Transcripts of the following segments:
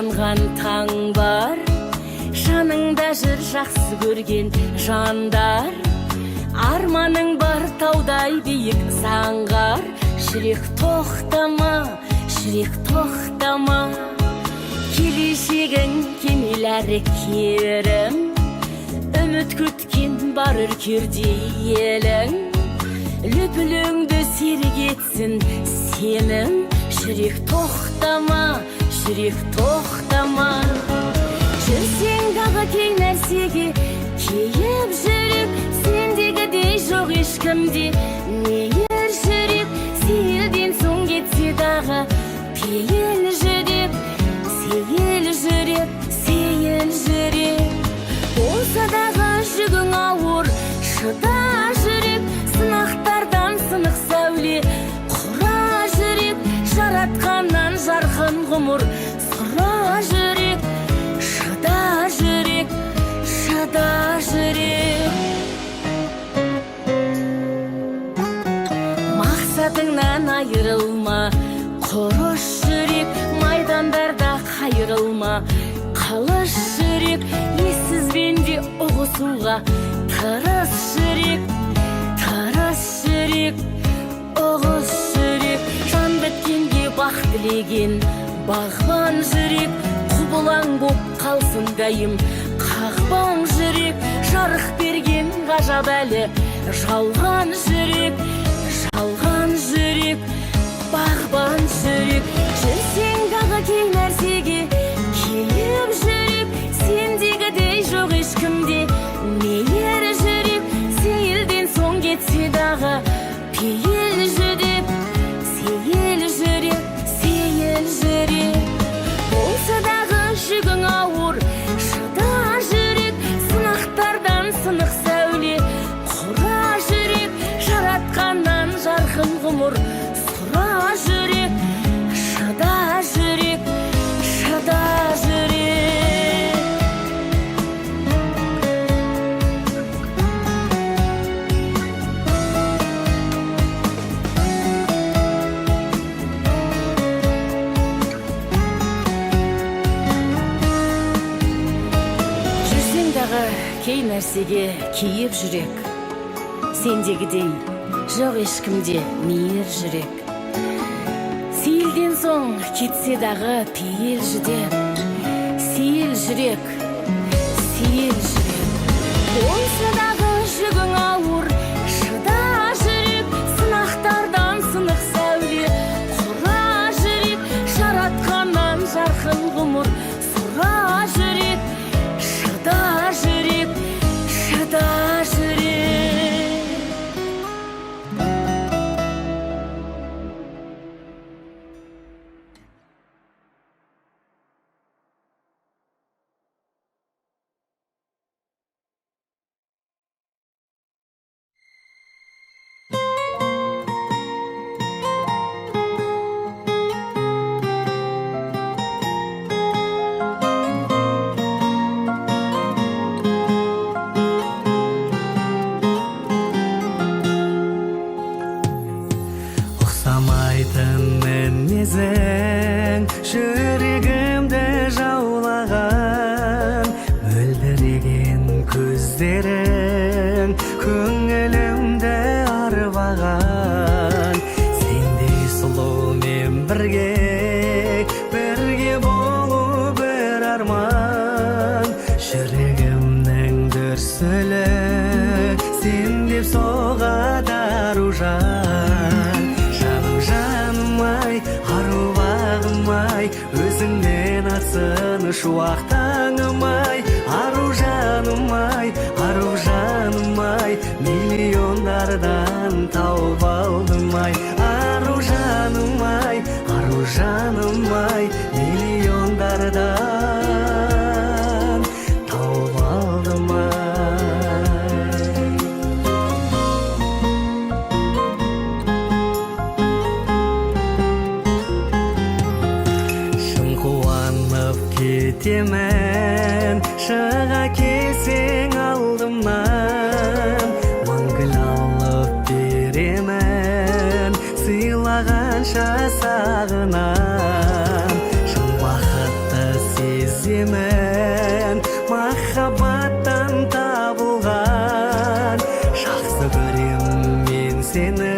жанған таң бар, жаныңда жүр жақсы көрген жандар. Арманың бар таудай биік заңғар, жүрек тоқтама, жүрек тоқтама. Келешегің кемеләрі керім, үміт күткен бар үркердей елің. Лүпіліңді серік етсін сенің, жүрек тоқтама, жүрек тоқтама. Жүрсең дағы кей нәрсеге кейіп жүрек, сендегідей жоқ ешкімде мейір жүрек. Сейілден соң кетсе дағы пейіл жүрек, сейіл жүрек, сейіл жүрек. Болса дағы жүгің ауыр, шыда жүрек, сынақтардан сынық сәуле құра жүрек. Жаратқаннан жарқын ғұмыр сұра жүрек, шыда жүрек, шыда жүрек. Мақсатыңнан айырылма, құрыш жүрек, майдандарда қайырылма, қалыш жүрек. Ессізбенде ұғысуға тырыс жүрек, тырыс жүрек, ұғыс жүрек. Жан біткенге бақ тілеген бағбан жүрек, құбылаң боп қалсын дайым қағбан жүрек. Жарық берген ғажап әлі жалған жүрек, жалған жүрек, бағбан жүрек. Жүрсең дағы кей нәрсеге кейіп жүрек, сендегідей жоқ ешкімде мейір жүрек. Сейілден соң кетсе дағы пейіл жүрек, сейіл жүрек, сейіл жүрек. Болса дағы жүгің ауыр, шыда жүрек, сынақтардан сынық сәуле құра жүрек. Жаратқаннан жарқын ғұмыр сұра жүрек, шыда жүрек, шыда жүрек. Жүрсең дағы кей нәрсеге кейіп жүрек, сендегідей жоқ ешкімде мейір жүрек. Сейілден соң кетсе дағы пейіл жүдеп, сейіл жүрек, сейіл жүрек. Болса дағы жүгің ауыр, шыда жүрек, сынақтардан сынық сәуле құра жүрек. Жаратқаннан жарқын ғұмыр сұра жүрек, шыда жүрек, шыда жүрек. Мінезің жүрегімді жаулаған, мөлдіреген көздерің көңілімді арбаған. Сендей сұлумен бірге болу бір арман. Жүрегімнің дүрсілі сен деп соғады аружан. Ару-бағым-ай, өзіңнен атсын шуақтаңым-ай. Ару-жаным-ай, ару-жаным-ай, миллиондардан тауып алдым-ай. Ару-жаным-ай, ару-жаным-ай, миллиондардан тауып алдым-ай. Кетемін, шыға келсең алдымнан, мәңгіл алып беремін, сыйлағанша сағынам. Шын бақытты беремін, махаббаттан табылған. Жақсы көрем мен сені,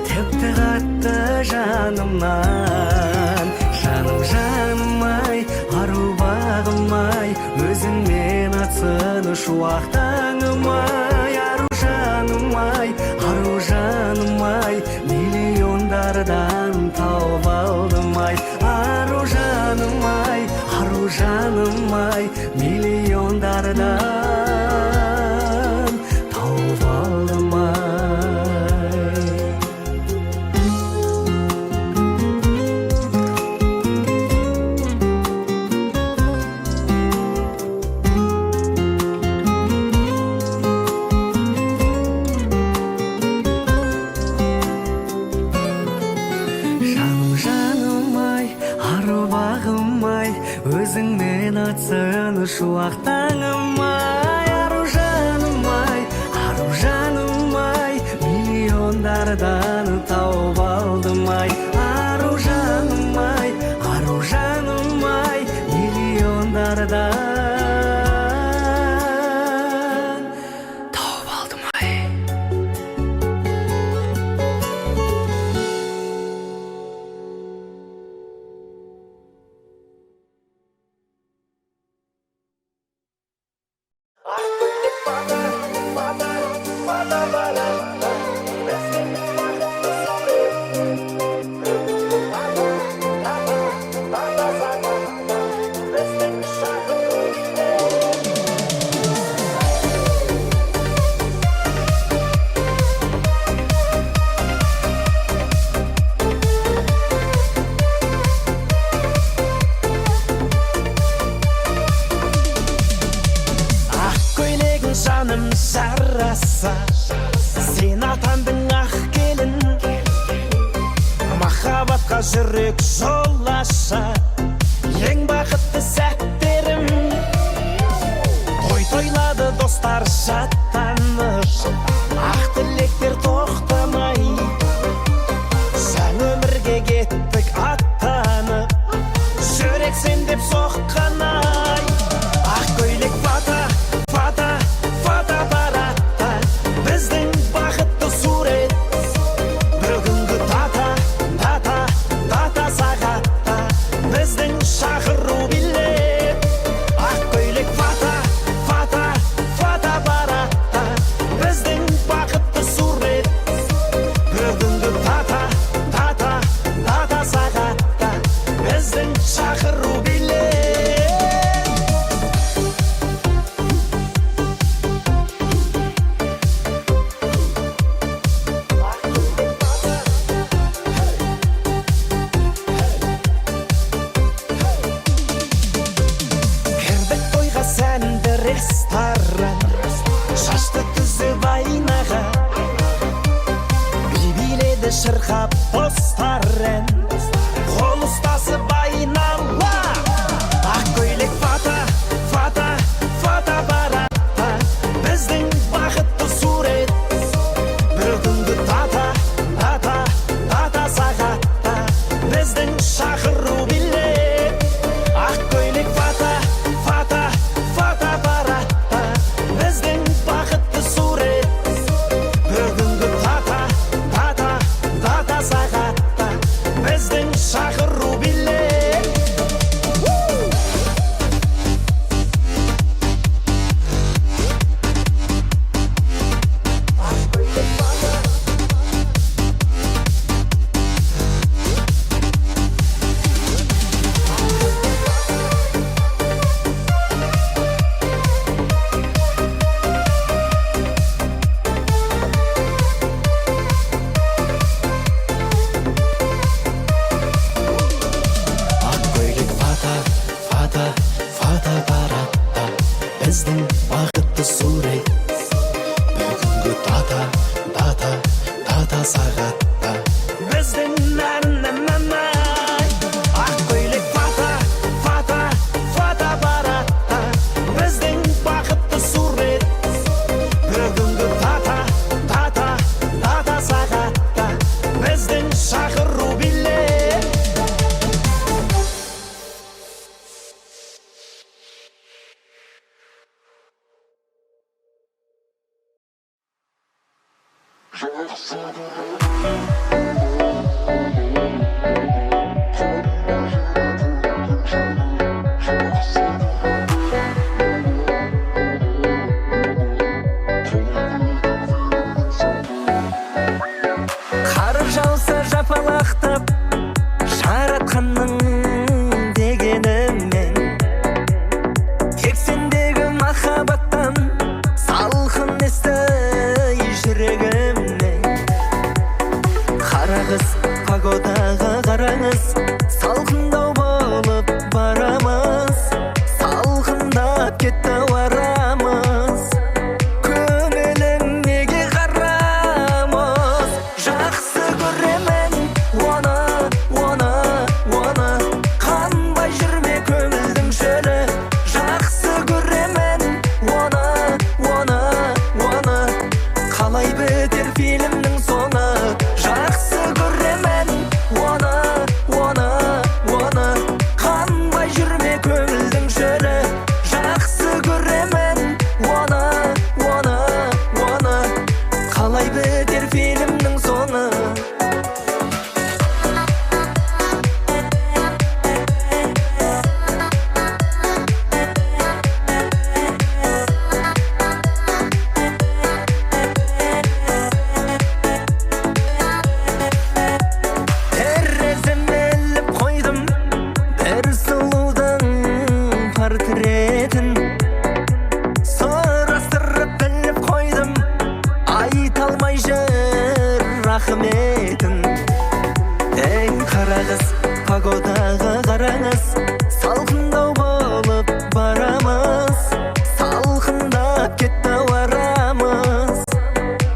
тіпті қатты жанымнан. Жаным жаным-ай, ару бағым-ай, өзіңмен атсын шуақтаңым-ай. Ару жаным-ай, ару жаным-ай, миллиондардан тауып алдым-ай. Ару жаным-ай, ару жаным-ай, миллиондардан тауып алдым-ай. Өзіңмен атсын шуақтаңым-ай. Ару жаным-ай, ару жаным-ай, миллиондардан тауып алдым-ай. Ару жаным-ай, ару жаным-ай, миллиондардан тауып алдым-ай. Жаным жараса, сен атандың ақ келін, махаббатқа жүрек жол аша, ең бақытты сәттерім. Той тойлады достар шаттанып, ақ тілектер тоқтамай, жаңа өмірге кеттік аттанып, жүрек сен деп соққан-ай. Ақ көйлек фата, фата, фата паратта, біздің бақытты сурет. Бүгінгі дата, дата, дата сағатта, біздің шақыру билет. Ақ көйлек фата, фата, фата паратта, біздің бақытты сурет. Бүгінгі дата, дата, дата сағатта, біздің шақыру билет. Кірдік тойға сәнді ресторан, шашты түзіп айнаға, би биледі шырқап достар ән, қол ұстасып айнала. Ақ көйлек фата, фата, фата паратта, біздің бақытты сурет. Бүгінгі дата, дата, дата сағатта, біздің шақыру билет. Ақ көйлек фата, фата, фата паратта, біздің бақытты сурет. Бүгінгі дата, дата, дата сағатта, біздің шақыру билет. Ақ көйлек фата, фата, фата паратта, біздің бақытты сурет. Бүгінгі дата, дата, дата сағатта, біздің нән-нән-нән-ай. Ақ көйлек фата, фата, фата паратта, біздің бақытты сурет. Бүгінгі дата, дата, дата сағатта, біздің шақыру билет. Қар жауса жапалақтап жаратқанның дегенімен, тек сендегі махаббаттан салқын есті жүрегімнен. Қарағыз погодаға қараңыз, салқындау болып барамыз, салқындап кетті ауарамыз. Көңілің неге қарамыз, жақсы көремін оны, қанбай жүрме көңілдің шөлі. Жақсы көремін оны, қалай бітер фильмнің соңы. Жақсы көремін оны, қанбай жүрме көңілдің шөлі. Жақсы көремін оны, қалай бітер фильмнің соңы. Тереземе іліп қойдым бір сұлудың портретін, сұрастырып біліп қойдым айта алмай жүр рахметін. Ей қарағыз погодаға қараңыз, салқындау болып барамыз, салқындап кетті ауарамыз.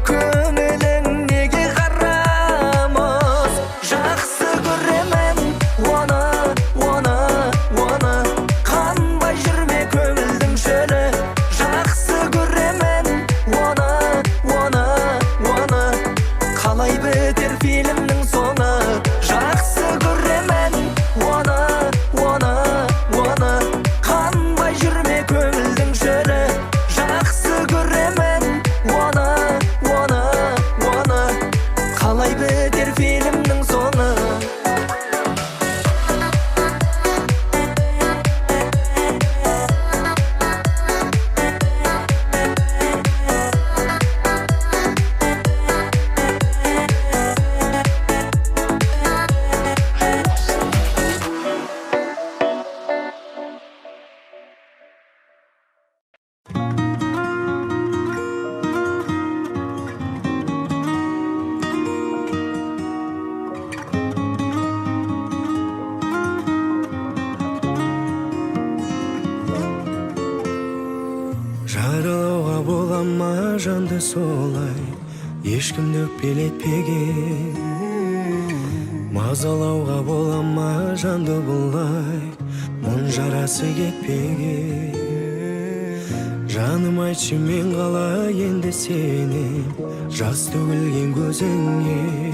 Көңілің неге қарамыз, жақсы көремін оны, қанбай жүрме көңілдің шөлі. Жақсы көремін оны, қалай бітер фильмнің соңы. Жақсы көремін оны, қанбай жүрме көңілдің шөлі. Жақсы көремін оны, қалай бітер фильмнің соңы. Жаралауға бола ма жанды солай, ешкімді өкпелетпеген. Мазалауға бола ма жанды бұлай, мұң жарасы кетпеген. Жаным айтшы мен қалай енді сені, жас төгілген көзіңе.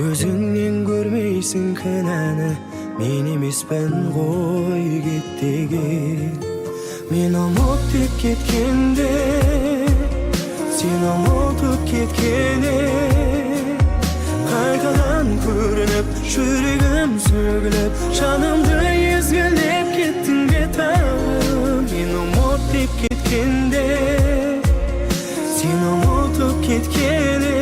Өзіңнен көрмейсің кінәні, мен емеспін ғой кет деген. Мен ұмытып кеткенде, сен ұмытып кеткенде, қайтадан көрініп жүрегім сөгіліп, жанымды езгілеп кеттің бе тағы. Мен ұмытып кеткенде, сен ұмытып кеткенде,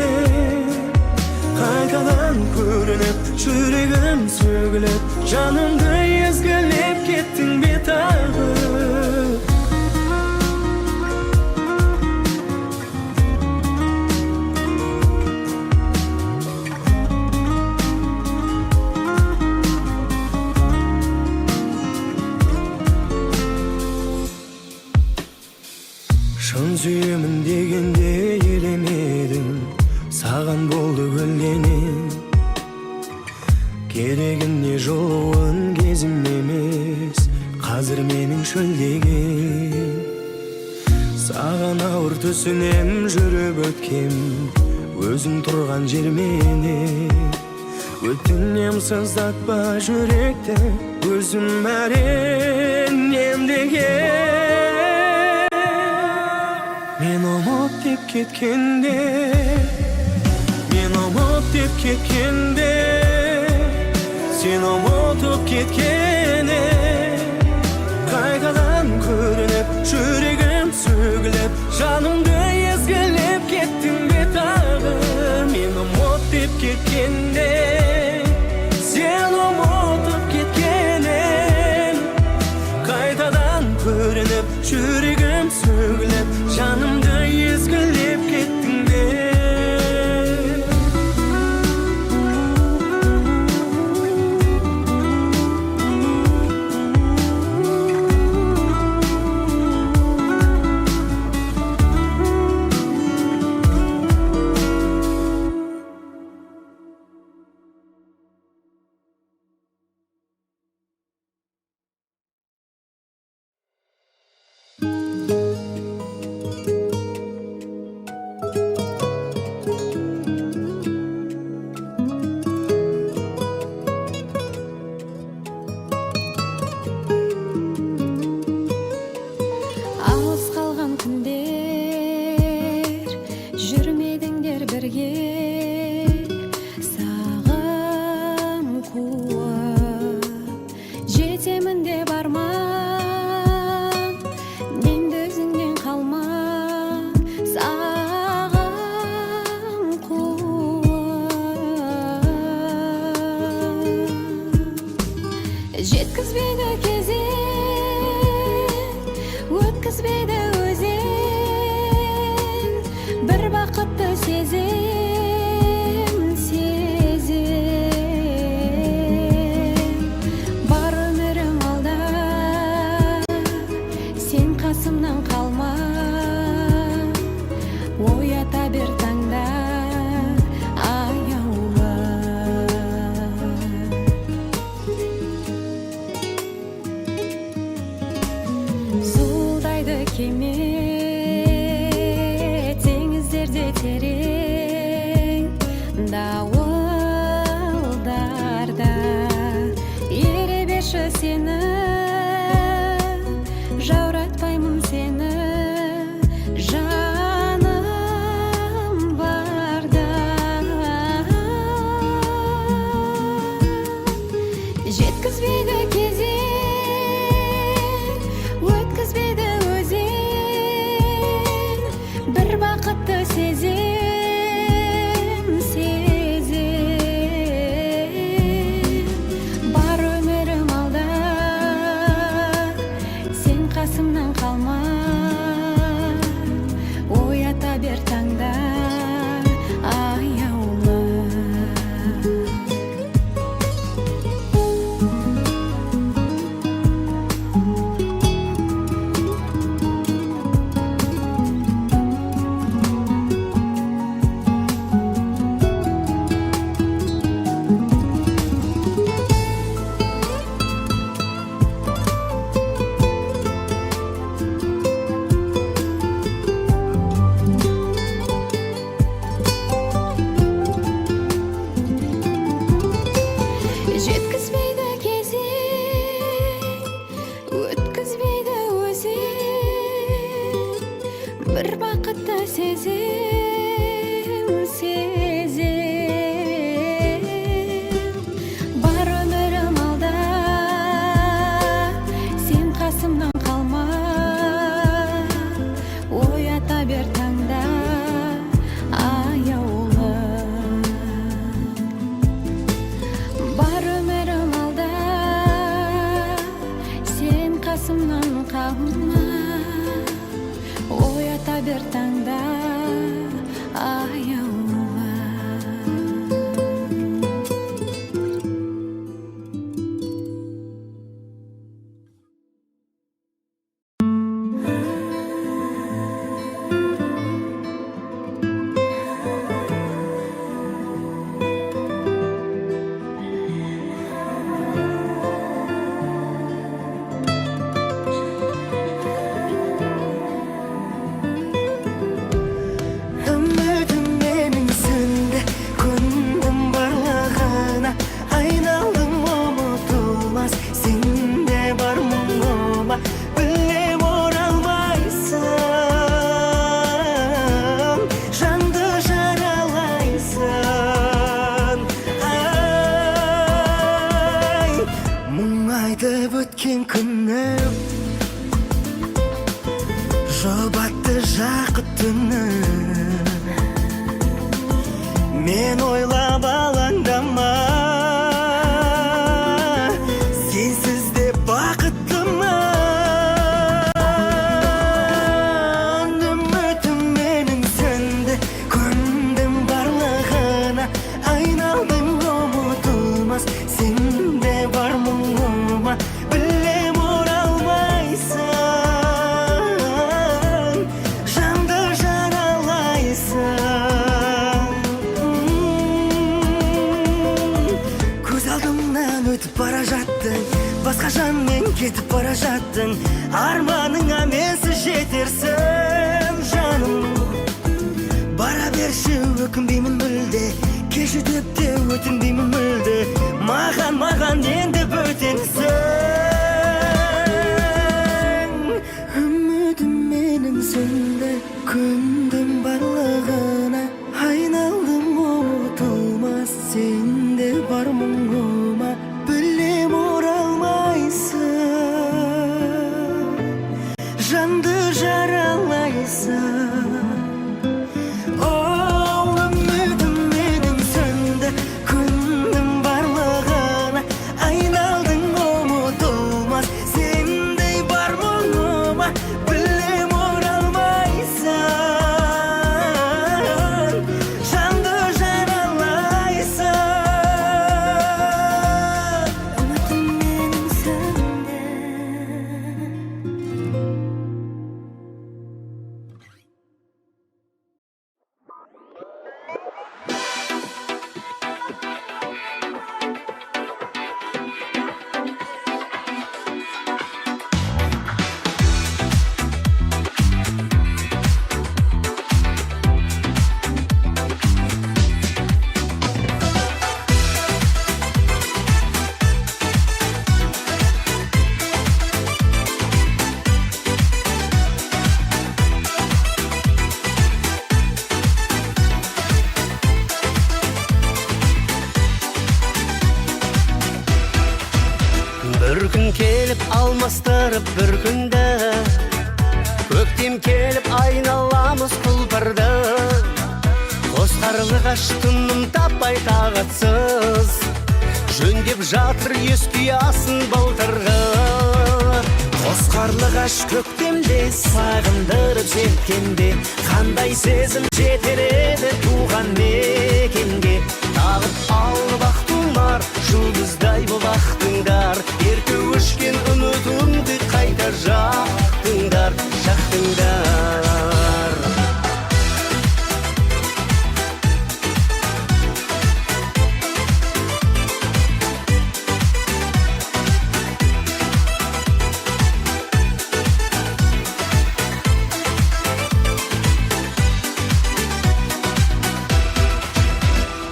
қайтадан көрініп жүрегім сөгіліп, жанымды езгілеп кеттің бе тағы. Шын сүйемін дегенде елемедім, саған болды көлгенім. Керегіне жолуын кезім емес, қазір менің шөлдеген. Саған ауыр түсінем жүріп өткем, өзің тұрған жермене. Өтінем сыздатпа жүректі, өзім әрен емдеген. Мен ұмыт деп кеткенде, деп кеткенде, сен ұмытып кеткенде, қайтадан көрініп жүрегім сөгіліп, жанымды езгілеп кеттің бе тағы. Мен ұмыт деп кеткенде, сен ұмытып кеткенен, қайтадан көрініп жүрегім сөгіліп, жанымды езгілеп кеттің бе. Алыс қалған күндер, жүрмедіңдер бірге, сағым қуып жетемін деп арман, енді өзіңнен қалма, сағым қуып жеткізбейді кезең, өткізбейді өзен, бір бақытты сезем, бар өмірім алда, сен қасымнан қалма, оята бер таңда аяулы. Зуылдайды кеме, теңіздерде терең, дауылдарда еребеші сені, жауратпаймын сені, жаным барда. Жеткізбейді кезең, өткізбейді өзен, бір бақытты сезем, бар өмірім алда, сен қасымнан қалма, оята бер таңда аяулы. сен ойлап алаңдама, сенсіз де бақыттымын. Үмітім менің сөнді, көндім барлығына, айналдым ұмытылмас, сенде бар мұңыма. Білем оралмайсың, жанды жаралайсың. Көз алдымнан өтіп бара жаттың, басқа жанмен кетіп бара жаттың. Арманыңа менсіз жетерсің, жаным. Бара берші, өкінбеймін мүлде, кешіріп те өтінбеймін мүлде. Маған енді бөтенсің. Үмітім менің сөнді, көндім барлығына, айналдым ұмытылмас, сенде бар мұңыма. Білем оралмайсың, жанды жаралайсың. Үмітім менің сөнді, көндім барлығына, айналдың ұмытылмас, сендей бар мұңыма. Білем оралмайсың, жанды жаралайсың. Үмітім менің сөнді. Bir gün kelip almastırıp bir günde, көктем келіп айналамыз құлпырды. Қос қарлығаш тыным таппай тағатсыз, жөндеп жатыр ес-киясын былтырғы. Қос қарлығаш көктемде сағындырып жеткенде, қандай сезім жетер еді туған мекенге. Тағып алып ақ тұмар, жұлдыздай боп ақтыңдар, ерте өшкен үмітімді қайта жақтыңдар, жақтыңдар.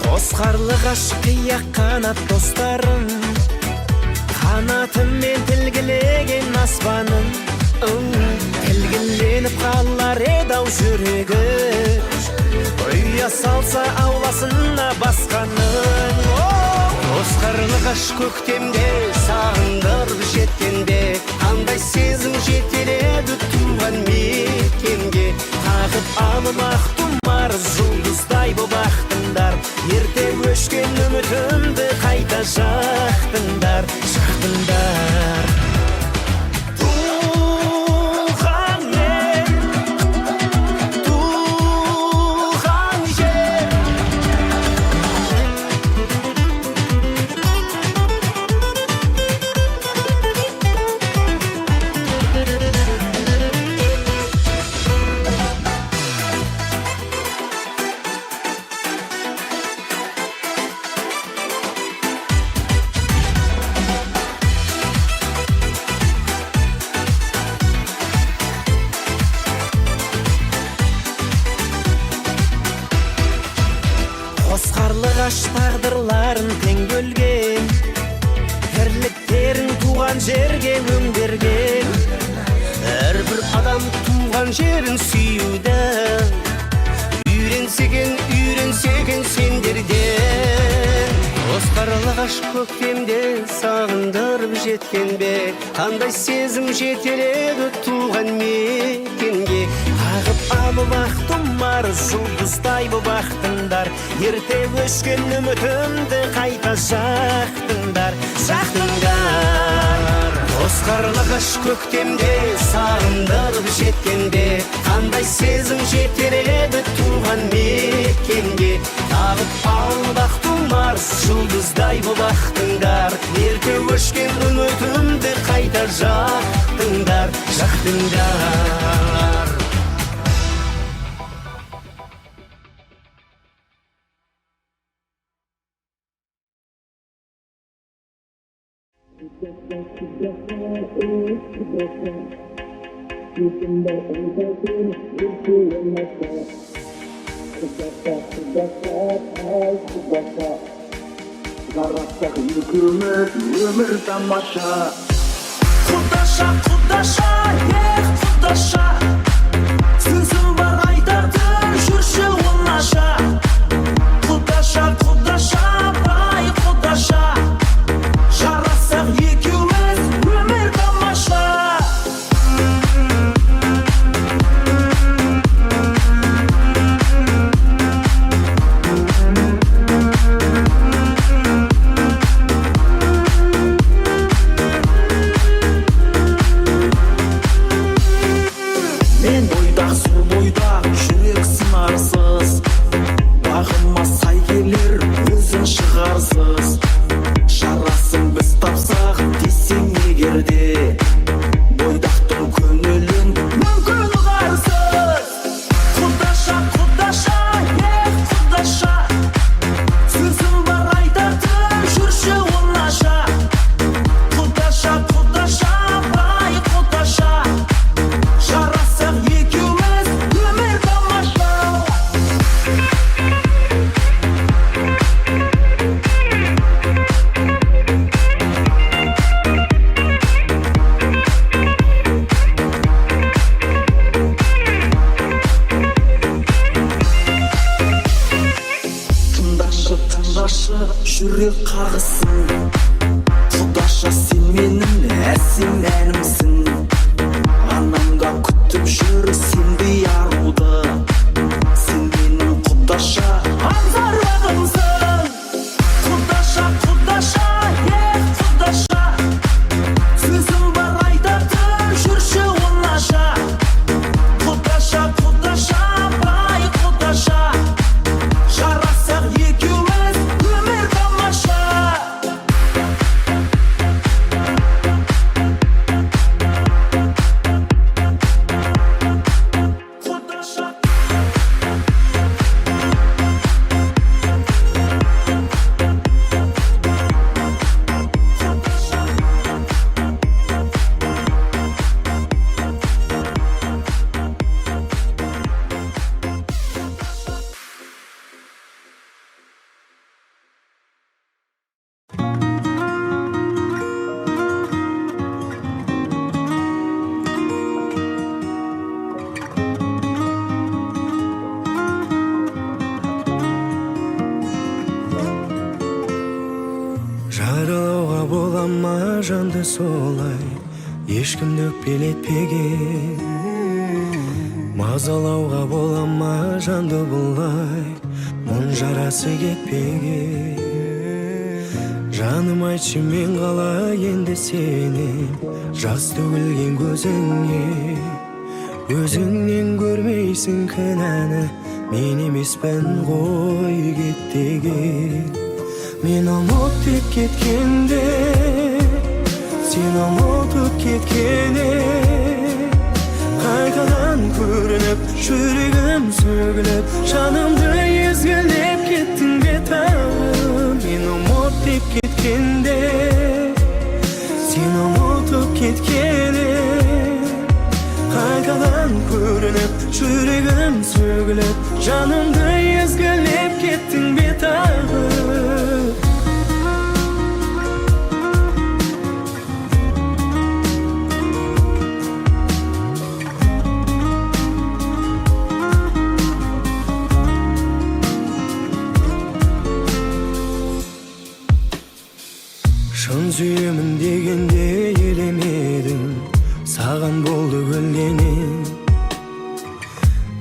Қос қарлығаш қияқ қанат достарым, қанатымен тілгілеген аспаным. Тілгіленіп қалар еді-ау жүрегі, ұя салса ауласына басқаның. Қос қарлығаш көктемде сағындырып жеткенде, қандай сезім жетер еді туған мекенге. Тағып алып ақ тұмар, жұлдыздай боп ақтыңдар, ерте өшкен үмітімді қайта жақтыңдар, жақтыңдар. Туған ел, туған жер. Қос қарлығаш тағдырларын тең бөлген, тірліктерін туған жерге өңдерген. Әрбір адам туған жерін сүюді үйренсеген сендерден. Қос Қарлығаш көктемде сағындырып жеткенбе, қандай сезім жетеледі туған мекенге. Ағып алып ақ тұмар жұлдыздай боп ақтыңдар, ерте өшкен үмітімді қайта жақтыңдар. Қос қарлығаш көктемде сағындырып жеткенде, қандай сезім жетеледі туған мекенге. Ағып алып ақ тұмар жұлдыздай боп ақтыңдар, ерте өшкен үмітімді қайта жақтыңдар. Жарастық екеуміз өмір тамаша. Құдаша, құдаша, құдаша, сөзім бар айтатын жүрші оңаша. Құдаша, құдаша, бай құдаша, жарастық екеуміз өмір тамаша. Жүрек қағысын, құдаша сен менің әсем әнімсің. Анамда күтіп жүр сендей аруды, сен менің құдаша аңсарлығымсың. Құдаша, құдаша, құдаша, сөзім бар айтатын жүрші оңаша. Құдаша, құдаша, бай құдаша, жарасақ екеуміз өмір тамаша. Жаралауға бола ма жанды солай, ешкімді өкпелетпеген. Мазалауға бола ма жанды бұлай, мұң жарасы кетпеген. Жаным айтшы мен қалай енді сені, жас төгілген көзіңе. Өзіңнен көрмейсің кінәні, мен емеспін ғой кет деген. Мен ұмытып кеткенде, сен ұмытып кеткенде, қайтадан көрініп жүрегім сөгіліп, жанымды езгілеп кеттің бе тағы. Мен ұмытып кеткенде, сен ұмытып кеткенде, қайтадан көрініп жүрегім сөгіліп, жанымды езгілеп кеттің бе тағы. Шын сүйемін дегенде елемедің, саған болды көлденең.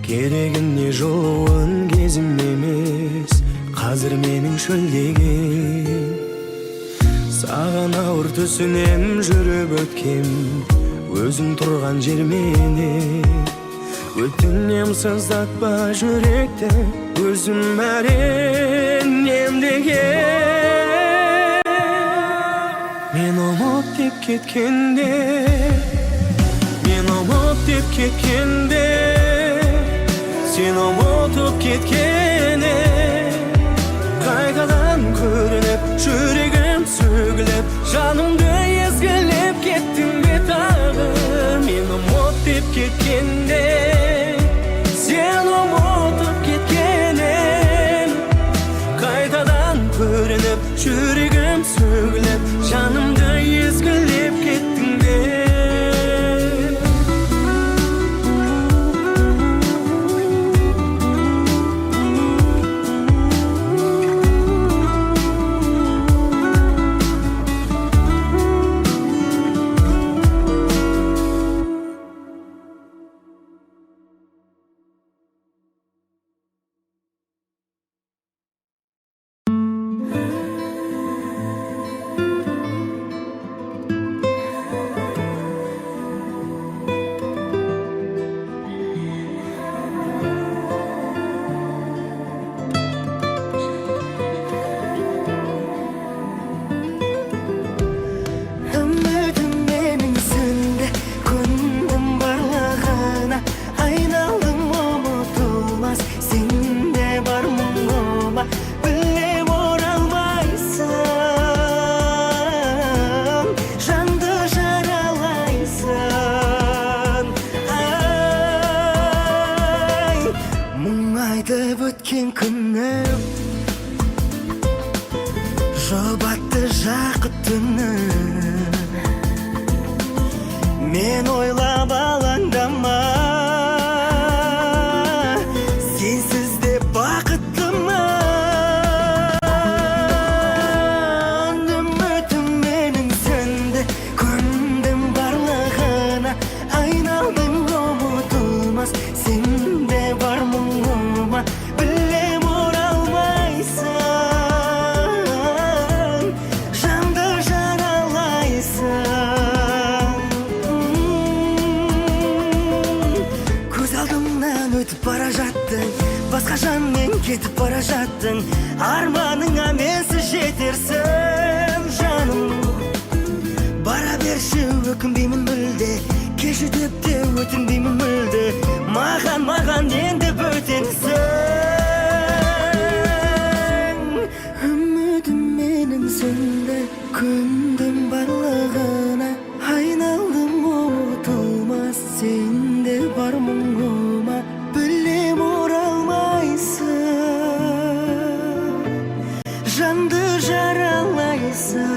Керегіне жолуын кезім емес, қазір менің шөлдеген. Саған ауыр түсінем жүріп өткем, өзің тұрған жерменен. Өтінем сыздатпа жүректі, өзім әрен емдеген. Мен ұмыт деп кеткенде, мен ұмыт деп кеткенде, сен ұмытып кеткене. Қайтадан көрініп жүрегім сөгіліп, жанымды езгілеп кеттің бе тағы. Мен ұмыт деп кеткенде, сен ұмытып кеткенен. Қайтадан көрініп жүрегім сөгіліп, жанымды езгілеп кеттің бе. Айтып өткен күнім, жұбатты жақыт түнім. Мен ойлап алаңдама, сенсіз де бақыттымын. Үмітім менің сөнді, көндім барлығына. Айналдым ұмытылмас, сенде бар мұңыма. Білем оралмайсың, жанды жаралайсың. Көз алдымнан өтіп бара жаттың, басқа жанмен кетіп бара жаттың. Арманыңа менсіз жетерсің, жаным. Бара берші, өкінбеймін мүлде, кешіріп те өтінбеймін мүлде. Маған енді бөтенсің. Үмітім менің сөнді, көндім барлығына. Айналдым ұмытылмас, сенде бар мұңыма. Білем оралмайсың, жанды жаралайсың.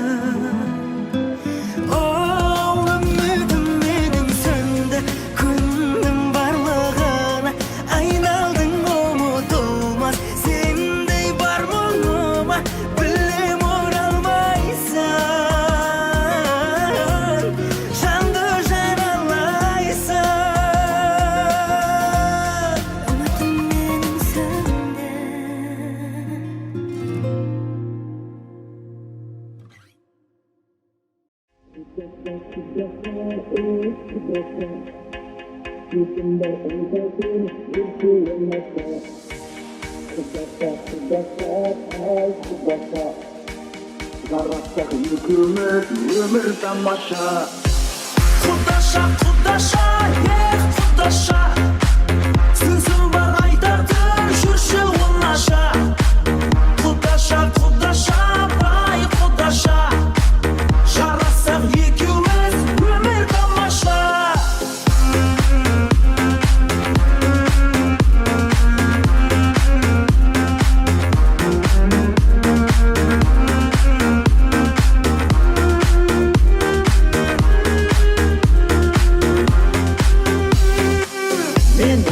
Үмітім менің сөнді, көндім барлығына. Айналдың ұмытылмас, сендей бар мұңыма. Білем оралмайсың, жанды жаралайсың. Үмітім менің сөнді. Жаратсақ екеуміз өмір тамаша. Құдаша, құдаша, құдаша. Сөзім бар айтатын, жүрші оңаша. Құдаша, құдаша, бай құдаша. Жаратсақ екеуміз өмір тамаша. Мен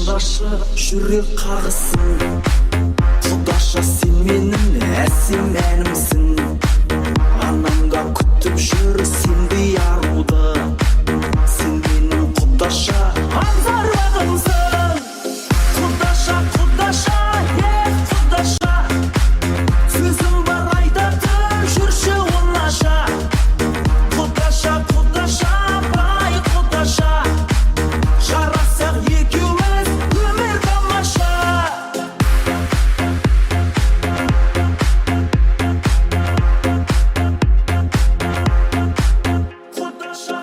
құдашы жүрек қағысын. Құдаша сен менің әсем әнімсің. Анамда күтіп жүр сендей аруды. Сен менің құдаша аңсарбағымсың. Құдаша, құдаша, құдаша, сөзім бар айтатын жүрші оңаша. Құдаша, құдаша, бай құдаша, жарасақ екеуміз өмір тамаша. Құдаша,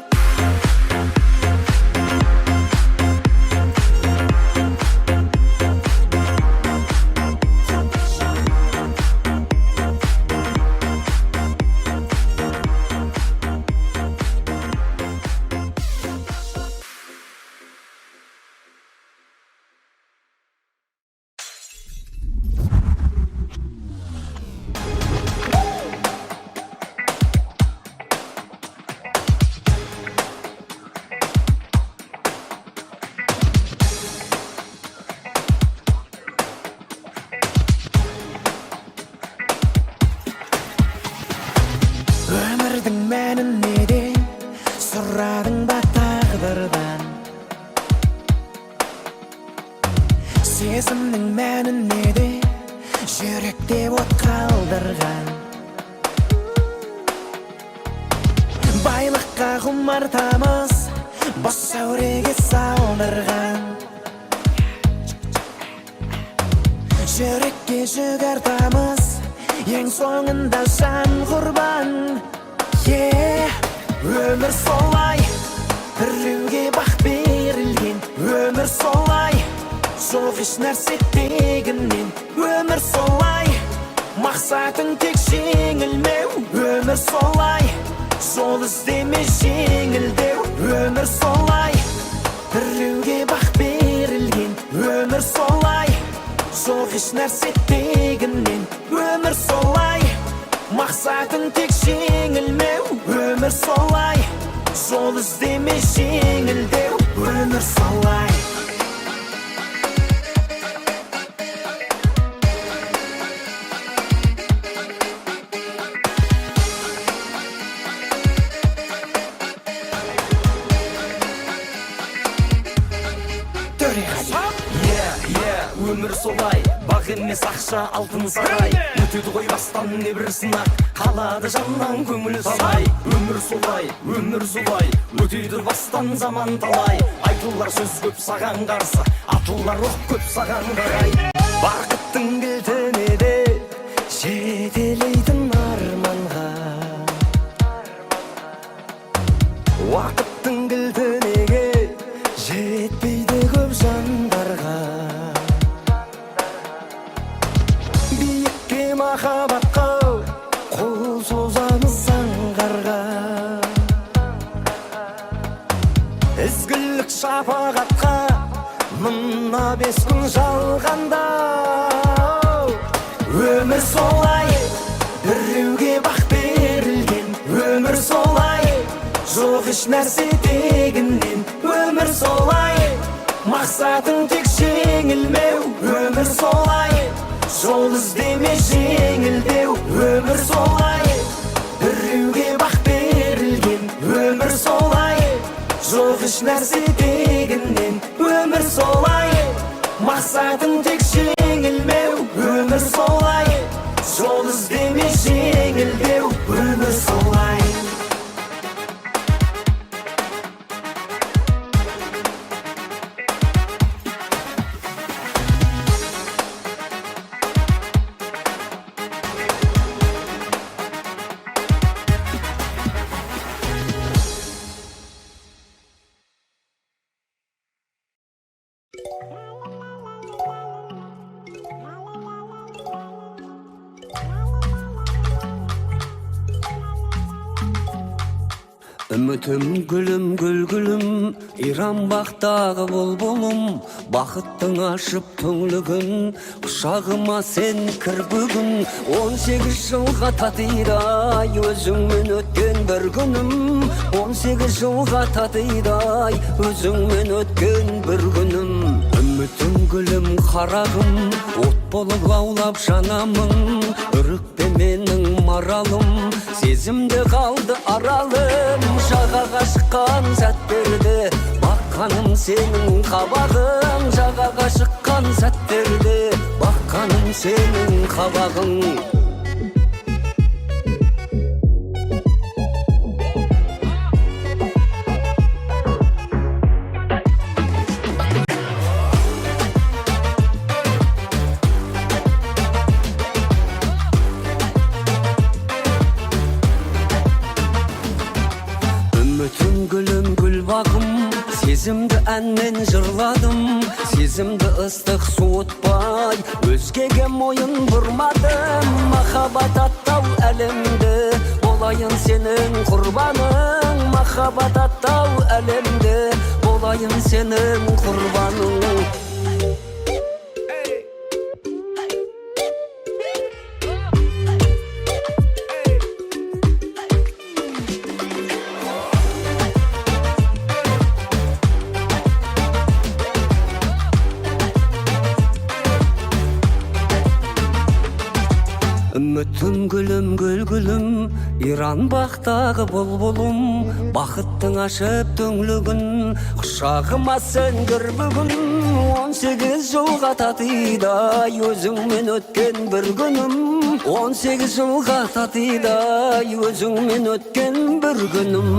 өмірдің мәнін неден сұрадың ба тағдырдан? Сезімнің мәнін неде жүректе от қалдырған? Байлыққа құмартамыз бос сәуреге салдырған. Жүрекке жүк артамыз ең соңында жан құрбан. Өмір солай, біреуге бақ берілген. Өмір солай, жоқ еш нәрсе тегіннен. Өмір солай, мақсатың тек жеңілмеу. Өмір солай, жол іздеме жеңілдеу. Өмір солай, біреуге бақ берілген. Өмір солай, жоқ еш нәрсе тегіннен. Өмір солай, мақсатың тек жеңілмеу. Өмір солай, жол іздеме жеңілдеу. Өмір солай. өмір солай, бақ емес ақша алтын сарай. Өтеді ғой бастан небір сынақ, қалады жаннан көңіл талай. Өмір солай, өтеді бастан заман талай. Айтылар сөз көп саған қарсы, атылар оқ көп саған қарай. Бақыттың кілтіне де жетелейтін арманға, уақыттың кілтіне жетпейді көп жандарға. Биікке махаббатқа қол созамыз аңғарға, ізгілік шапағатқа мына 5 күн жалғанда. Өмір солай, біреуге бақ берілген. Өмір солай, жоқ еш нәрсе тегіннен. Өмір солай, мақсатың тек жеңілмеу. Өмір солай, жол іздеме жеңілдеу. Өмір солай, біреуге бақ берілген. Өмір солай, жоқ еш нәрсе тегінен. Өмір солай, мақсатың тек жеңілмеу. Өмір солай, жол іздеме жеңілдеу. Өмір солай. Үмітім гүлім гүл-гүлім, иран бақтағы бұлбұлым, бақыттың ашып түңлігін, құшағыма сен кір бүгін. 18 жылға татидай, өзіңмен өткен бір күнім. 18 жылға татидай, өзіңмен өткен бір күнім. Үмітім қарағым, от болып лаулап жанамын, үрікпе менің маралым, сезімде қалды аралым, жағаға шыққан сәттерде, баққаным сенің қабағың, жағаға шыққан сәттерде, баққаным сенің қабағың. Үмітім гүлім гүл бағым, сезімді әнмен жырладым, сезімді ыстық суытпай, өзгеге мойын бұрмадым. Махаббат аттау әлемді, болайын сенің құрбаның. Махаббат аттау әлемді, болайын сенің құрбаның. Үмітім гүлім гүл гүлім, иран бақтағы бұлбұлым, бақыттың ашып түңлігін, құшағыма сен кір бүгін. 18 жылға татидай өзіңмен өткен бір күнім, 18 жылға татидай өзіңмен өткен бір күнім.